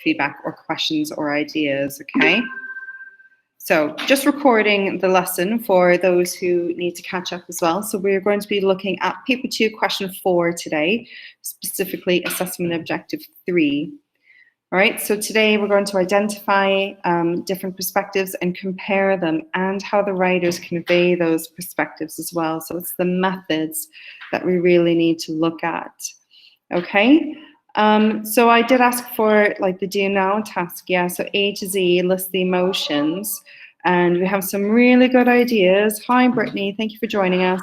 feedback or questions or ideas, okay? So just recording the lesson for those who need to catch up as well. So we're going to be looking at paper 2, question 4 today, specifically assessment objective 3. All right, so today we're going to identify different perspectives and compare them and how the writers convey those perspectives as well. So it's the methods that we really need to look at, okay? So I did ask for like the do now task, yeah, so A to Z, list the emotions, and we have some really good ideas. Hi, Brittany, thank you for joining us.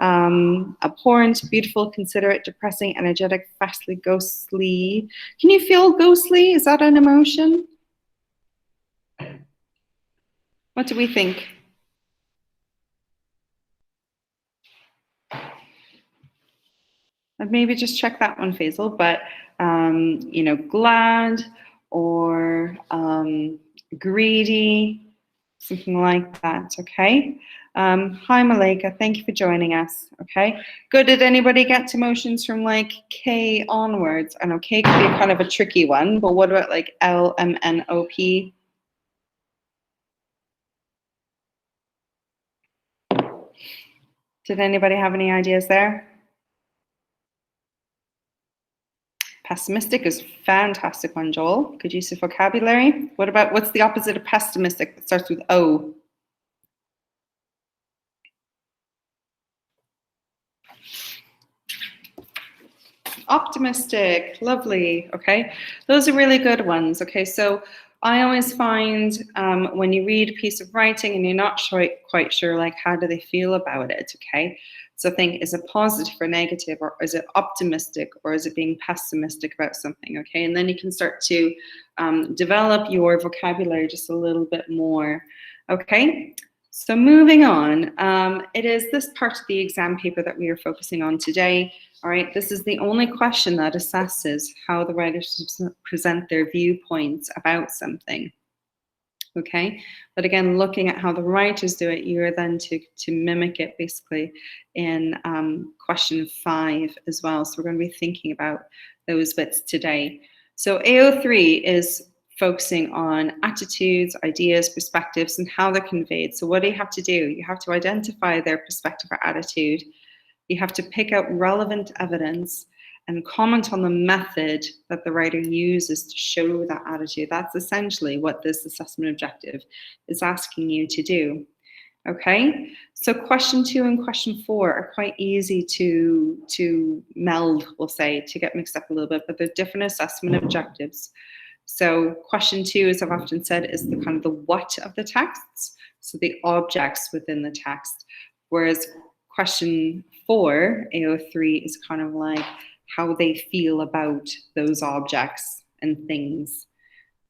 Abhorrent, beautiful, considerate, depressing, energetic, fastly, ghostly. Can you feel ghostly? Is that an emotion? What do we think? I'd maybe just check that one, Faisal, but you know, glad or greedy, something like that, okay? Hi, Malika, thank you for joining us, okay? Good, did anybody get emotions from like K onwards? I know K could be kind of a tricky one, but what about like L, M, N, O, P? Did anybody have any ideas there? Pessimistic is fantastic one, Joel. Good use of vocabulary. What about, what's the opposite of pessimistic that starts with O? Optimistic, lovely, okay? Those are really good ones, okay? So I always find when you read a piece of writing and you're not quite sure, like, how do they feel about it, okay? So think, is it positive or negative, or is it optimistic, or is it being pessimistic about something, okay? And then you can start to develop your vocabulary just a little bit more, okay? So moving on, it is this part of the exam paper that we are focusing on today. All right, this is the only question that assesses how the writers present their viewpoints about something. Okay, but again, looking at how the writers do it, you're then to mimic it basically in question 5 as well. So we're going to be thinking about those bits today. So AO3 is focusing on attitudes, ideas, perspectives, and how they're conveyed. So what do you have to do? You have to identify their perspective or attitude. You have to pick out relevant evidence and comment on the method that the writer uses to show that attitude. That's essentially what this assessment objective is asking you to do. Okay, so question 2 and question 4 are quite easy to meld, we'll say, to get mixed up a little bit, but they're different assessment objectives. So question 2, as I've often said, is the kind of the what of the texts, so the objects within the text, whereas question 4, AO3, is kind of like how they feel about those objects and things,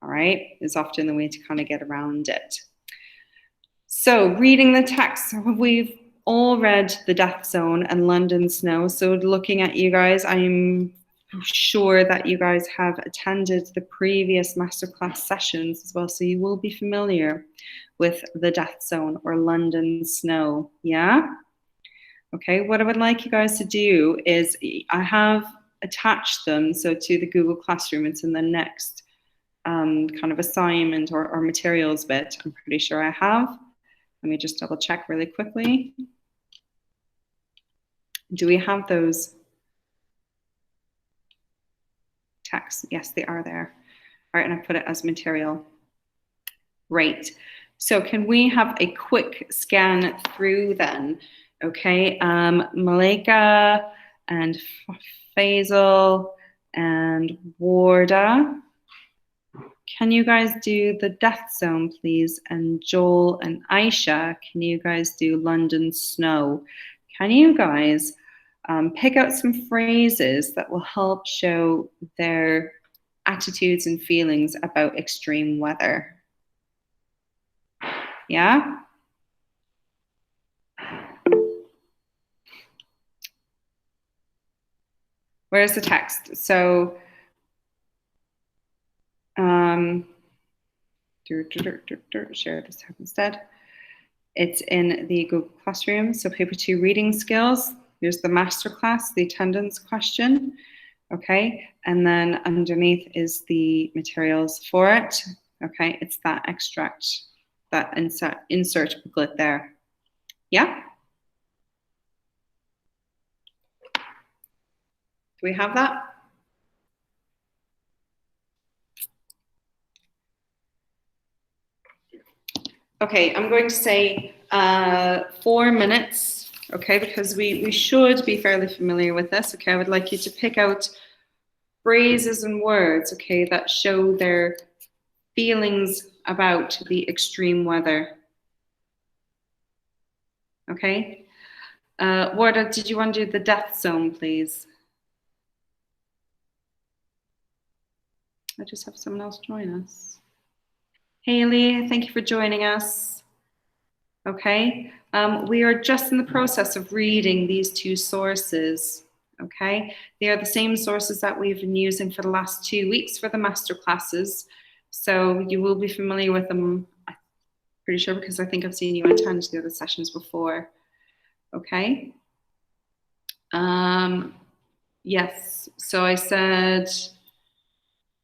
all right, is often the way to kind of get around it. So reading the text, we've all read The Death Zone and London Snow. So looking at you guys, I'm sure that you guys have attended the previous masterclass sessions as well. So you will be familiar with The Death Zone or London Snow, yeah? Okay, what I would like you guys to do is I have attached them so to the Google Classroom. It's in the next kind of assignment or materials bit. I'm pretty sure I have. Let me just double check really quickly. Do we have those texts? Yes, they are there. All right, and I put it as material. Great. So can we have a quick scan through then? Okay, Malika and Faisal and Warda. Can you guys do The Death Zone, please? And Joel and Aisha, can you guys do London Snow? Can you guys pick out some phrases that will help show their attitudes and feelings about extreme weather? Yeah? Where's the text? So, share this tab instead. It's in the Google Classroom. So paper 2 reading skills. There's the masterclass, the attendance question. Okay, and then underneath is the materials for it. Okay, it's that extract, that insert booklet there. Yeah? Do we have that? Okay, I'm going to say 4 minutes, okay, because we should be fairly familiar with this. Okay, I would like you to pick out phrases and words, okay, that show their feelings about the extreme weather. Okay? Warda, did you want to do the death zone, please? I just have someone else join us. Haley, thank you for joining us. Okay, we are just in the process of reading these two sources. Okay, they are the same sources that we've been using for the last 2 weeks for the master classes. So you will be familiar with them, I'm pretty sure, because I think I've seen you attend the other sessions before. Okay. Yes, so I said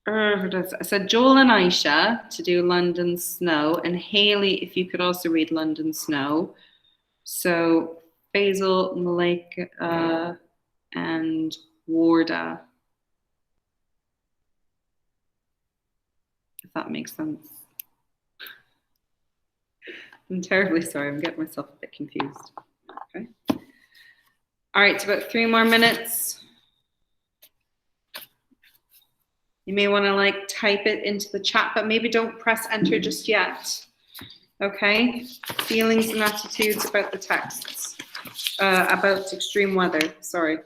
Joel and Aisha to do London Snow, and Haley, if you could also read London Snow. So Basil, Malika, and Warda, if that makes sense. I'm terribly sorry, I'm getting myself a bit confused. Okay. All right, it's about 3 more minutes. You may want to like type it into the chat, but maybe don't press enter just yet. Okay, feelings and attitudes about the texts, about extreme weather, sorry.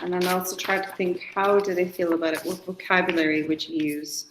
And then also try to think, how do they feel about it? What vocabulary would you use?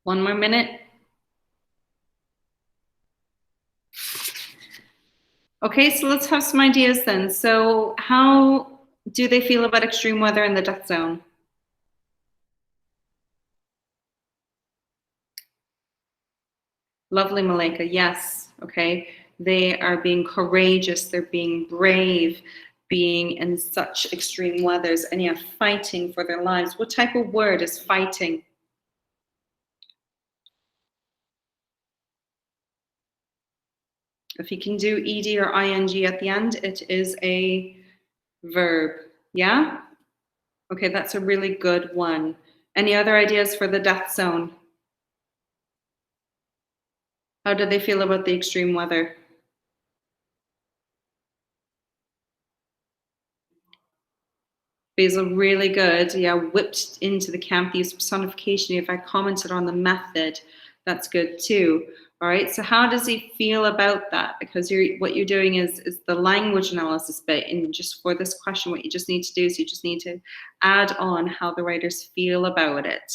One more minute. Okay, so let's have some ideas then. So how do they feel about extreme weather in the death zone? Lovely, Malika. Yes. Okay. They are being courageous. They're being brave, being in such extreme weathers, and yeah, fighting for their lives. What type of word is fighting? If you can do ed or ing at the end, it is a verb. Yeah? Okay, that's a really good one. Any other ideas for the death zone? How do they feel about the extreme weather? Basil, really good. Yeah, whipped into the camp, the use of personification. If I commented on the method, that's good too. All right, so how does he feel about that? Because what you're doing is the language analysis bit, and just for this question, what you just need to do is you just need to add on how the writers feel about it.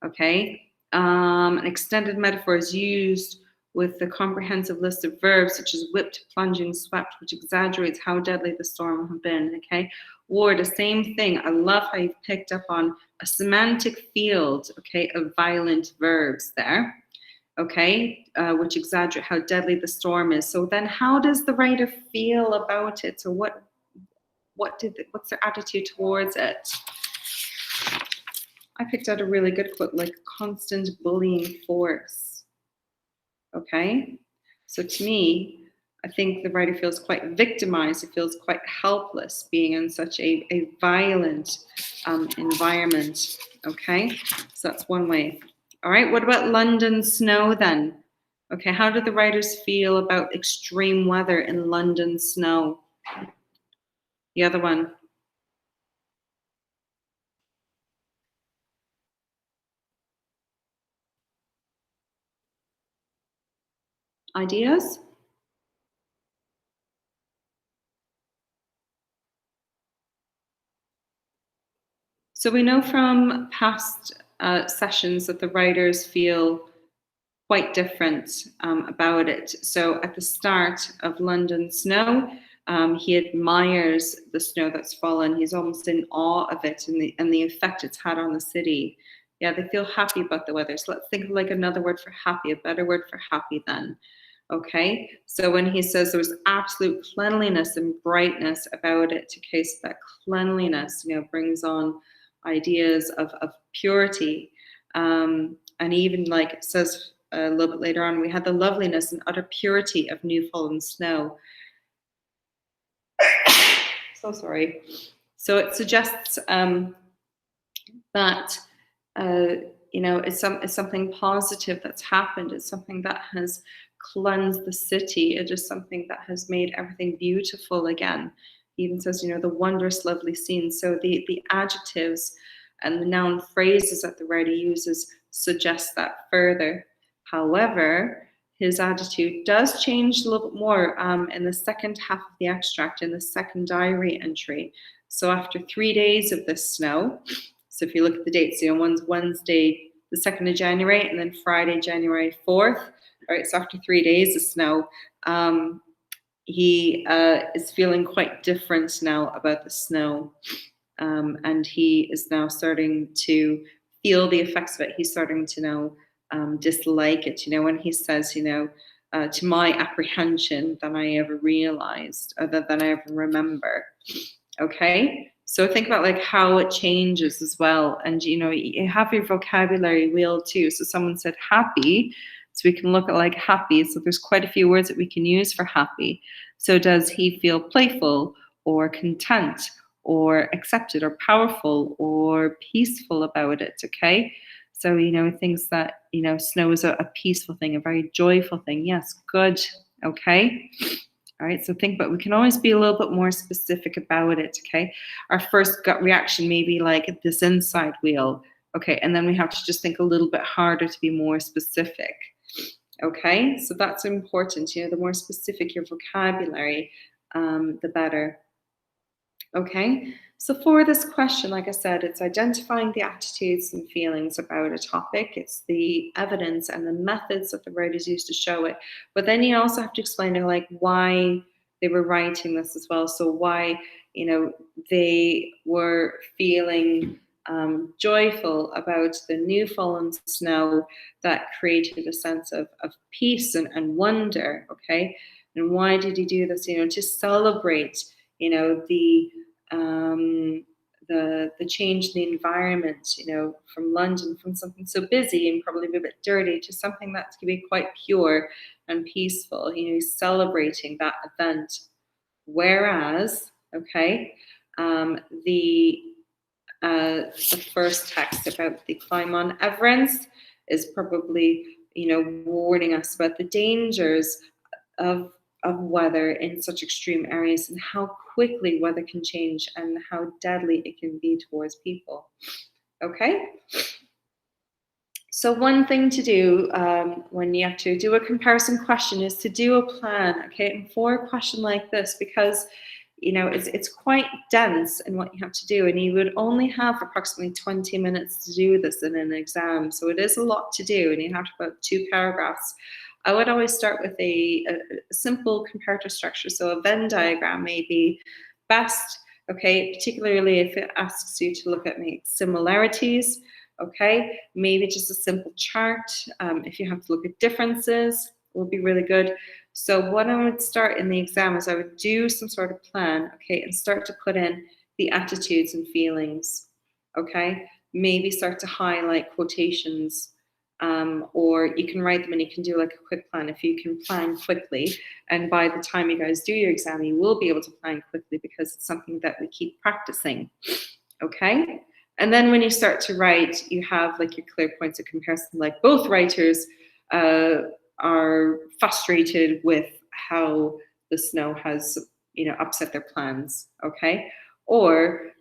Okay, an extended metaphor is used with the comprehensive list of verbs such as whipped, plunging, swept, which exaggerates how deadly the storm will have been, okay? Or the same thing, I love how you've picked up on a semantic field, okay, of violent verbs there, okay, which exaggerate how deadly the storm is. So then how does the writer feel about it? So what's their attitude towards it? I picked out a really good quote, like constant bullying force. Okay, so to me, I think the writer feels quite victimized. It feels quite helpless being in such a violent environment. Okay, so that's one way. All right, what about London snow then? Okay, how do the writers feel about extreme weather in London snow? The other one. Ideas? So we know from past sessions that the writers feel quite different about it. So at the start of London Snow, he admires the snow that's fallen. He's almost in awe of it and the effect it's had on the city. Yeah, they feel happy about the weather. So let's think of like another word for happy, a better word for happy then. Okay, so when he says there was absolute cleanliness and brightness about it, okay, so that cleanliness, brings on ideas of purity. And even like it says a little bit later on, we had the loveliness and utter purity of new fallen snow. So sorry. So it suggests that it's something positive that's happened. It's something that has cleansed the city. It is something that has made everything beautiful again. He even says, the wondrous, lovely scene. So the adjectives and the noun phrases that the writer uses suggest that further. However, his attitude does change a little bit more in the second half of the extract, in the second diary entry. So after 3 days of this snow, so if you look at the dates, one's Wednesday, the 2nd of January, and then Friday, January 4th. Right, so after 3 days of snow, he is feeling quite different now about the snow. And he is now starting to feel the effects of it. He's starting to now dislike it. When he says, to my apprehension than I ever realized, than I ever remember. Okay, so think about like how it changes as well. And you have your vocabulary wheel too. So someone said happy, so we can look at like happy. So there's quite a few words that we can use for happy. So does he feel playful or content or accepted or powerful or peaceful about it? Okay, so things that snow is a peaceful thing, a very joyful thing. Yes, good. Okay. All right, so think about, we can always be a little bit more specific about it, okay? Our first gut reaction may be like this inside wheel, okay? And then we have to just think a little bit harder to be more specific, okay? So that's important, the more specific your vocabulary, the better. Okay, so for this question, like I said, it's identifying the attitudes and feelings about a topic. It's the evidence and the methods that the writers use to show it. But then you also have to explain like why they were writing this as well. So why, they were feeling joyful about the new fallen snow that created a sense of peace and wonder, okay? And why did he do this? To celebrate the change in the environment, from London, from something so busy and probably a bit dirty to something that can be quite pure and peaceful. Celebrating that event. Whereas, okay, the first text about the climb on Everest is probably, warning us about the dangers of weather in such extreme areas and how quickly weather can change and how deadly it can be towards people. Okay? So one thing to do when you have to do a comparison question is to do a plan, okay? And for a question like this, because it's quite dense in what you have to do, and you would only have approximately 20 minutes to do this in an exam. So it is a lot to do, and you have about 2 paragraphs I would always start with a simple comparative structure. So a Venn diagram may be best, okay, particularly if it asks you to look at maybe similarities, okay, maybe just a simple chart. If you have to look at differences, will be really good. So what I would start in the exam is I would do some sort of plan, okay, and start to put in the attitudes and feelings, okay? Maybe start to highlight quotations, or you can write them and you can do like a quick plan if you can plan quickly. And by the time you guys do your exam, you will be able to plan quickly because it's something that we keep practicing, okay? And then when you start to write, you have like your clear points of comparison, like both writers are frustrated with how the snow has, upset their plans, okay? Or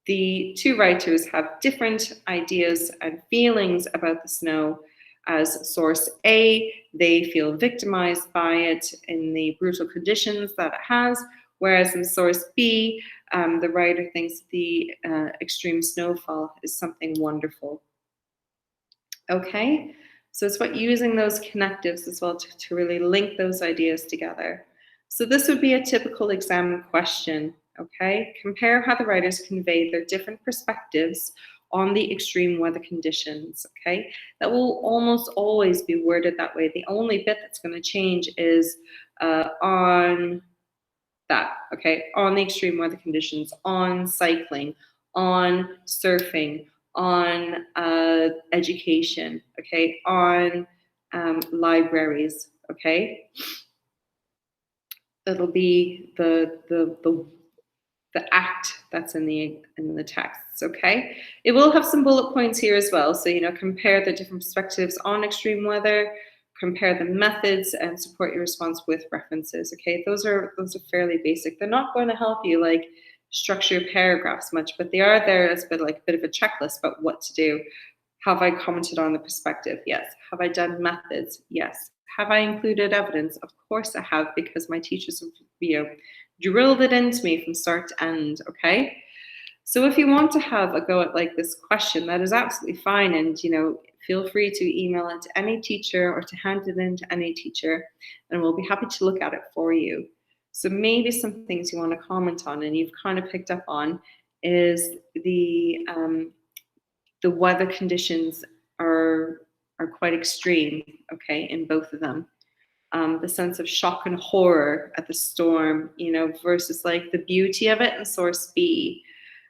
the two writers have different ideas and feelings about the snow. As source A, they feel victimized by it in the brutal conditions that it has, whereas in source B, the writer thinks the extreme snowfall is something wonderful. Okay, so it's about using those connectives as well to really link those ideas together. So this would be a typical exam question, okay? Compare how the writers convey their different perspectives on the extreme weather conditions, okay? That will almost always be worded that way. The only bit that's going to change is on that, okay? On the extreme weather conditions, on cycling, on surfing, on education, okay? On libraries, okay? It'll be the act that's in the texts, okay? It will have some bullet points here as well. So, compare the different perspectives on extreme weather, compare the methods, and support your response with references, okay? Those are fairly basic. They're not going to help you like structure paragraphs much, but they are there as a bit of a checklist about what to do. Have I commented on the perspective? Yes. Have I done methods? Yes. Have I included evidence? Of course I have, because my teachers have, drilled it into me from start to end, okay? So if you want to have a go at like this question, that is absolutely fine. And, feel free to email it to any teacher or to hand it in to any teacher, and we'll be happy to look at it for you. So maybe some things you want to comment on and you've kind of picked up on is the weather conditions are quite extreme, okay, in both of them. The sense of shock and horror at the storm, versus like the beauty of it in source B,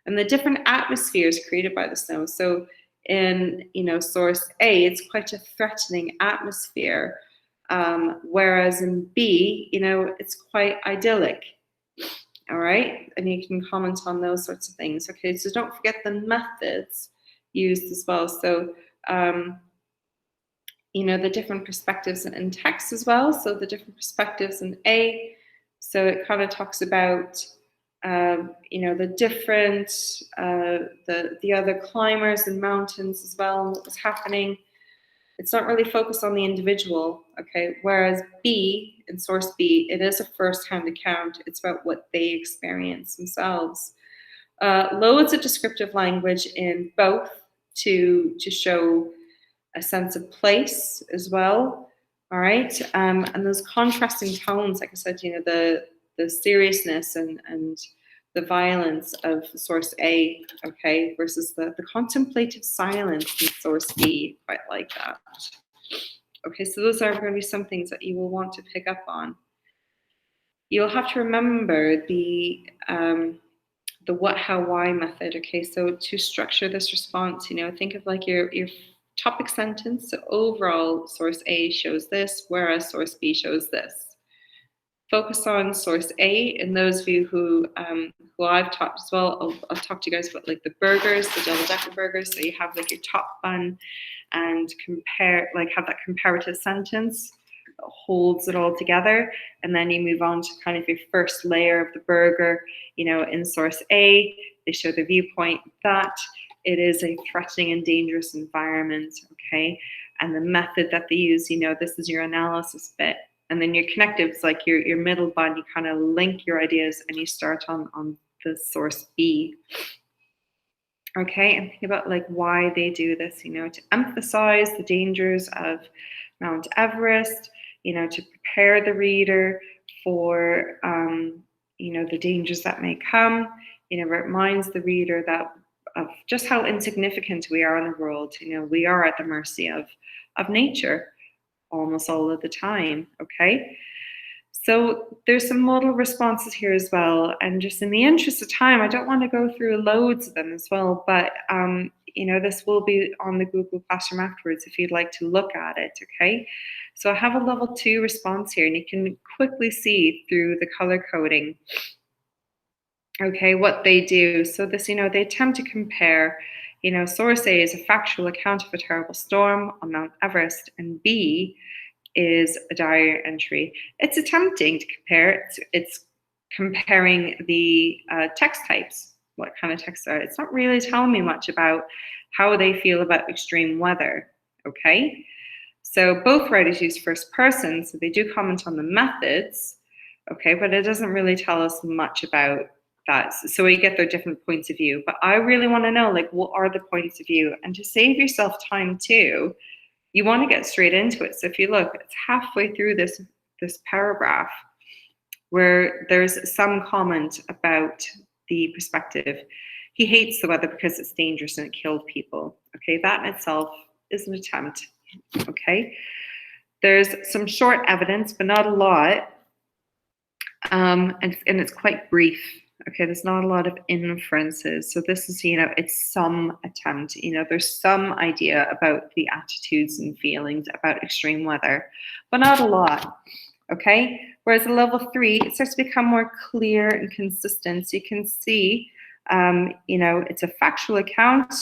and the different atmospheres created by the snow. So in, source A, it's quite a threatening atmosphere, whereas in B, it's quite idyllic. All right, and you can comment on those sorts of things. Okay, so don't forget the methods used as well. So the different perspectives in text as well. So the different perspectives in A. So it kind of talks about, the different, the other climbers and mountains as well, and what was happening. It's not really focused on the individual, okay? Whereas B, in source B, it is a first-hand account. It's about what they experience themselves. Loads of descriptive language in both to show a sense of place as well. All right, and those contrasting tones, like I said, the seriousness and the violence of source A, okay, versus the contemplative silence in source B. Quite like that. Okay, so those are going to be some things that you will want to pick up on. You'll have to remember the what, how, why method. Okay, so to structure this response, think of like your topic sentence. So overall, source A shows this, whereas source B shows this. Focus on source A, and those of you who I've taught as well, I'll talk to you guys about like the burgers, the double-decker burgers. So you have like your top bun and have that comparative sentence that holds it all together. And then you move on to kind of your first layer of the burger. In source A, they show the viewpoint that it is a threatening and dangerous environment, okay? And the method that they use, this is your analysis bit. And then your connectives, like your middle bun, you kind of link your ideas and you start on the source B. Okay, and think about like why they do this, to emphasize the dangers of Mount Everest, to prepare the reader for, the dangers that may come. Reminds the reader that of just how insignificant we are in the world. We are at the mercy of nature almost all of the time, okay? So there's some model responses here as well. And just in the interest of time, I don't want to go through loads of them as well, but this will be on the Google Classroom afterwards if you'd like to look at it, okay? So I have a level 2 response here, and you can quickly see through the color coding, okay, what they do. So this, they attempt to compare, source A is a factual account of a terrible storm on Mount Everest, and B is a diary entry. It's attempting to compare. It's comparing the text types, what kind of texts are. It's not really telling me much about how they feel about extreme weather, okay? So both writers use first person, so they do comment on the methods, okay, but it doesn't really tell us much about that. So we get their different points of view. But I really want to know, like, what are the points of view? And to save yourself time too, you want to get straight into it. So if you look, it's halfway through this paragraph where there's some comment about the perspective. He hates the weather because it's dangerous and it killed people. Okay, that in itself is an attempt. Okay, there's some short evidence, but not a lot, and it's quite brief. Okay, there's not a lot of inferences. So this is, it's some attempt. There's some idea about the attitudes and feelings about extreme weather, but not a lot. Okay, whereas at level 3, it starts to become more clear and consistent. So you can see, it's a factual account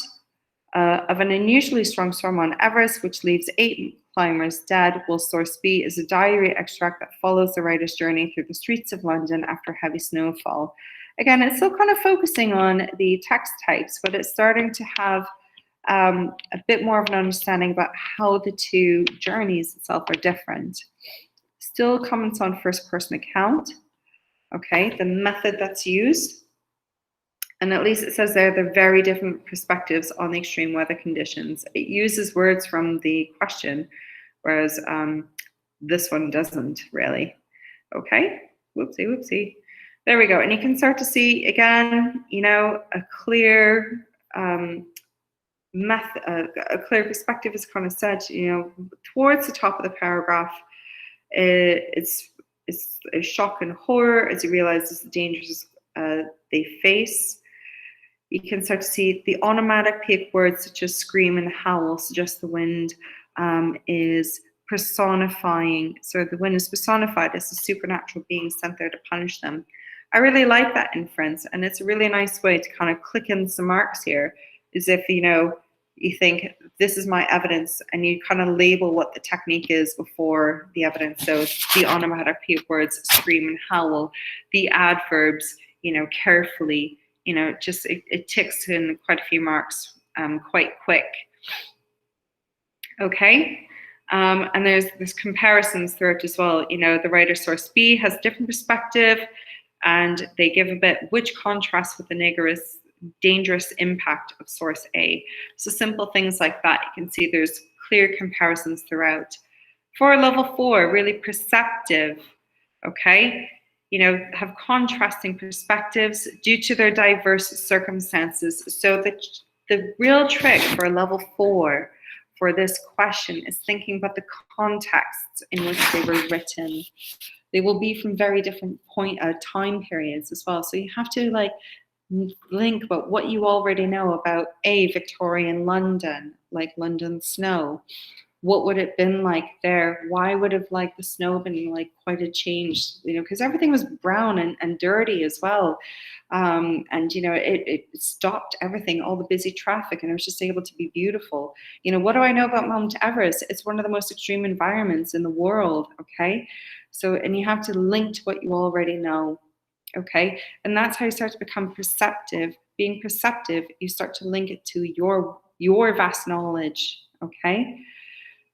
of an unusually strong storm on Everest, which leaves 8 climbers dead, while source B is a diary extract that follows the writer's journey through the streets of London after heavy snowfall. Again, it's still kind of focusing on the text types, but it's starting to have a bit more of an understanding about how the two journeys itself are different. Still comments on first-person account, okay, the method that's used, and at least it says there they're very different perspectives on the extreme weather conditions. It uses words from the question, whereas this one doesn't really. Okay, whoopsie, whoopsie. There we go, and you can start to see again, a clear a clear perspective is kind of said, towards the top of the paragraph. It's a shock and horror as he realizes the dangers they face. You can start to see the onomatopoeic words such as scream and howl suggest the wind is personifying. So the wind is personified as a supernatural being sent there to punish them. I really like that inference, and it's a really nice way to kind of click in some marks here, as if, you think this is my evidence, and you kind of label what the technique is before the evidence. So the onomatopoeic words, scream and howl, the adverbs, carefully, it ticks in quite a few marks quite quick. Okay, and there's comparisons throughout as well. The writer source B has different perspective, and they give a bit which contrasts with the dangerous impact of source A. So simple things like that. You can see there's clear comparisons throughout. For level 4, really perceptive, okay? Have contrasting perspectives due to their diverse circumstances. So the real trick for level 4 for this question is thinking about the contexts in which they were written. They will be from very different time periods as well. So you have to link about what you already know about Victorian London, like London snow. What would it have been like there? Why would have the snow been quite a change? Because everything was brown and dirty as well. And it stopped everything, all the busy traffic, and it was just able to be beautiful. What do I know about Mount Everest? It's one of the most extreme environments in the world, okay? So, and you have to link to what you already know. Okay, and that's how you start to become perceptive. Being perceptive, you start to link it to your vast knowledge. Okay,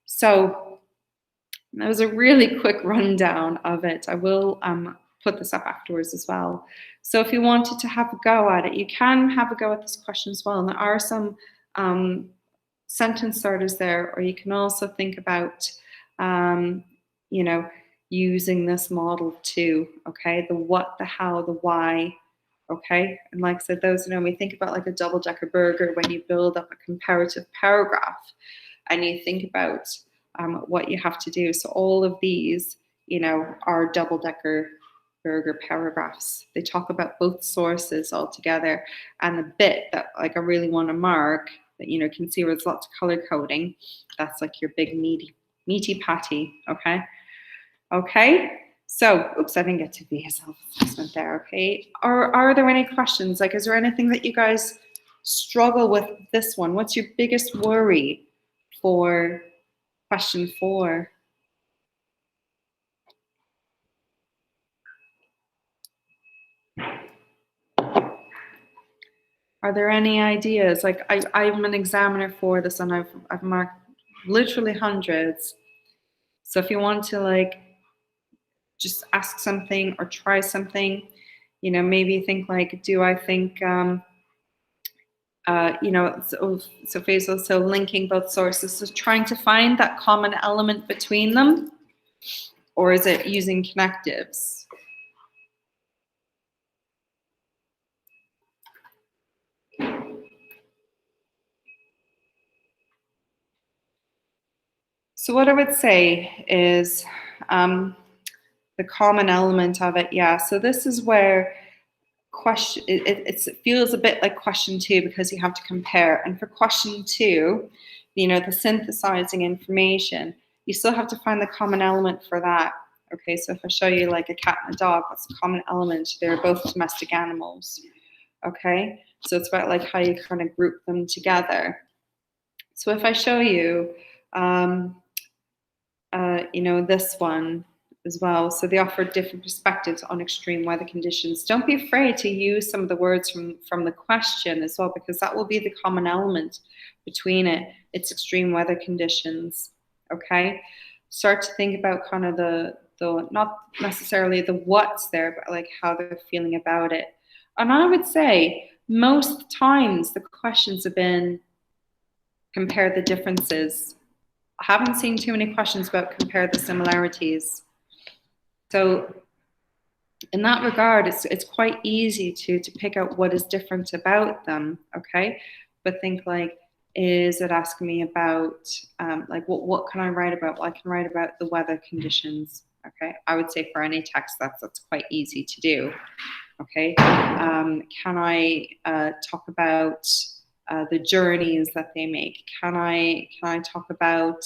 so that was a really quick rundown of it. I will put this up afterwards as well. So if you wanted to have a go at it, you can have a go at this question as well. And there are some sentence starters there, or you can also think about you know, using this model too, okay? The what, the how, the why, okay? And like I said, those, we think about like a double-decker burger when you build up a comparative paragraph and you think about what you have to do. So all of these, are double-decker burger paragraphs. They talk about both sources all together, and the bit that like I really want to mark that can see where there's lots of color coding, that's like your big meaty patty, okay? Okay, so oops, I didn't get to the self-assessment there. Okay, are there any questions? Like, is there anything that you guys struggle with this one? What's your biggest worry for question 4? Are there any ideas? Like, I'm an examiner for this, and I've marked literally hundreds. So if you want to like just ask something or try something, maybe think like, do I think so Faisal, so linking both sources, so trying to find that common element between them, or is it using connectives? So what I would say is the common element of it, yeah. So this is where it feels a bit like question 2 because you have to compare. And for question 2, the synthesizing information, you still have to find the common element for that. Okay, so if I show you like a cat and a dog, what's the common element? They're both domestic animals. Okay, so it's about like how you kind of group them together. So if I show you, this one as well. So they offer different perspectives on extreme weather conditions. Don't be afraid to use some of the words from the question as well, because that will be the common element between it. It's extreme weather conditions. Okay, start to think about kind of the not necessarily the what's there, but like how they're feeling about it. And I would say most times the questions have been compare the differences. I haven't seen too many questions about compare the similarities. So in that regard, it's quite easy to pick out what is different about them, okay? But think like, is it asking me about, like, what can I write about? Well, I can write about the weather conditions, okay? I would say for any text, that's quite easy to do, okay? Can I talk about the journeys that they make? Can I talk about,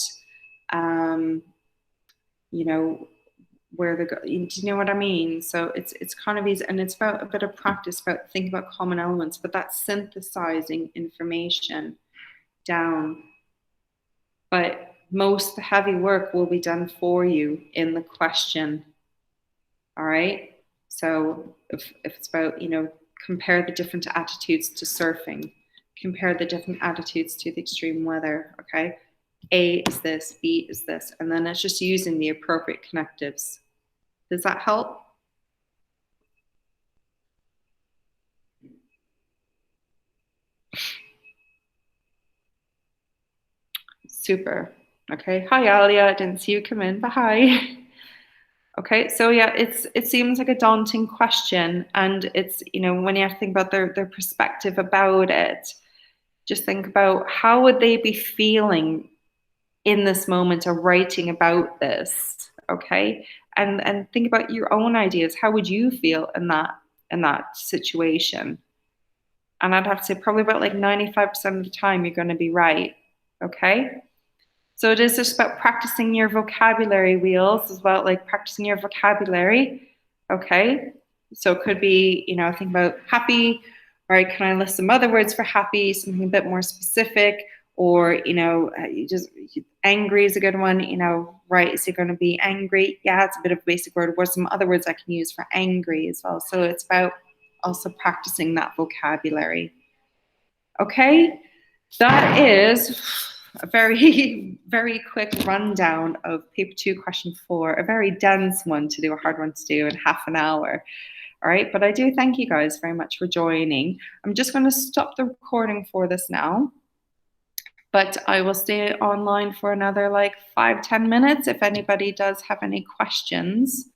where they're going? Do you know what I mean? So it's kind of easy, and it's about a bit of practice about thinking about common elements, but that's synthesizing information down. But most the heavy work will be done for you in the question. All right. So if it's about, compare the different attitudes to surfing, compare the different attitudes to the extreme weather. Okay. A is this, B is this, and then it's just using the appropriate connectives. Does that help? Super. Okay. Hi, Alia. I didn't see you come in, but hi. Okay, so yeah, it seems like a daunting question, and it's, when you have to think about their perspective about it, just think about how would they be feeling in this moment of writing about this, okay? And think about your own ideas. How would you feel in that situation? And I'd have to say probably about like 95% of the time you're going to be right, okay? So it is just about practicing your vocabulary wheels as well, like practicing your vocabulary. Okay. So it could be, think about happy. All right, can I list some other words for happy, something a bit more specific? Or, you just angry is a good one, right? Is it going to be angry? Yeah, it's a bit of a basic word. What are some other words I can use for angry as well? So it's about also practicing that vocabulary. Okay, that is a very, very quick rundown of paper 2, question 4, a very dense one to do, a hard one to do in half an hour. All right, but I do thank you guys very much for joining. I'm just going to stop the recording for this now. But I will stay online for another like 5-10 minutes if anybody does have any questions.